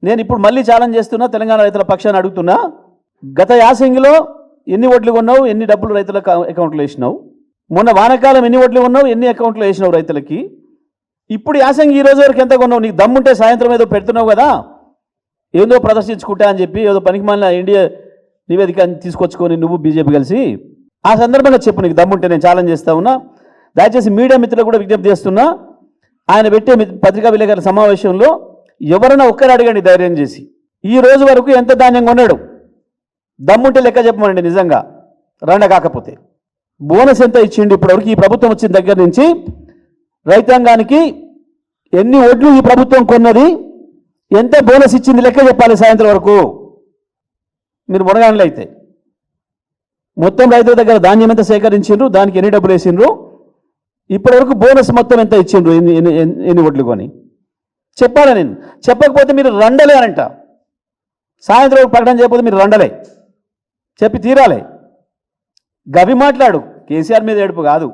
నేను ఇప్పుడు మళ్ళీ ఛాలెంజ్ చేస్తున్నా, తెలంగాణ రైతుల పక్షాన్ని అడుగుతున్నా, గత యాసంగిలో ఎన్ని ఓట్లు కొన్నావు, ఎన్ని డబ్బులు రైతుల అకౌంట్లో వేసినావు? మొన్న వానకాలం ఎన్ని ఓట్లు కొన్నావు, ఎన్ని అకౌంట్లో వేసినావు రైతులకి? ఇప్పుడు యాసంగి ఈ రోజు వరకు ఎంత కొన్నావు? నీకు దమ్ముంటే సాయంత్రం ఏదో పెడుతున్నావు కదా, ఏదో ప్రదర్శించుకుంటా అని చెప్పి ఏదో పనికిమాలిన ఇండియా నివేదిక తీసుకొచ్చుకొని నువ్వు బీజేపీ కలిసి, ఆ సందర్భంగా చెప్పు, నీకు దమ్ముంటే. నేను ఛాలెంజ్ చేస్తా ఉన్నా. దయచేసి మీడియా మిత్రులకు కూడా విజ్ఞప్తి చేస్తున్నా, ఆయన పెట్టే పత్రికా విలేకరుల సమావేశంలో ఎవరైనా ఒక్కరు అడగండి ధైర్యం చేసి, ఈ రోజు వరకు ఎంత ధాన్యం కొన్నాడు, దమ్ముంటే లెక్క చెప్పమనండి. నిజంగా రండ కాకపోతే బోనస్ ఎంత ఇచ్చిండు ఇప్పటివరకు? ఈ ప్రభుత్వం వచ్చిన దగ్గర నుంచి రైతాంగానికి ఎన్ని ఓట్లు ఈ ప్రభుత్వం కొన్నది, ఎంత బోనస్ ఇచ్చింది లెక్క చెప్పాలి సాయంత్రం వరకు. మీరు మునగానులు అయితే మొత్తం రైతుల దగ్గర ధాన్యం ఎంత సేకరించిండ్రు, దానికి ఎన్ని డబ్బులు వేసిండ్రు, ఇప్పటివరకు బోనస్ మొత్తం ఎంత ఇచ్చిండ్రు, ఎన్ని ఓట్లు కొని చెప్పాలి. నేను చెప్పకపోతే మీరు రండలే అనంట. సాయంత్రం ప్రకటన చేయకపోతే మీరు రండలే, చెప్పి తీరాలి. గవి మాట్లాడు, కేసీఆర్ మీద ఏడుపు కాదు.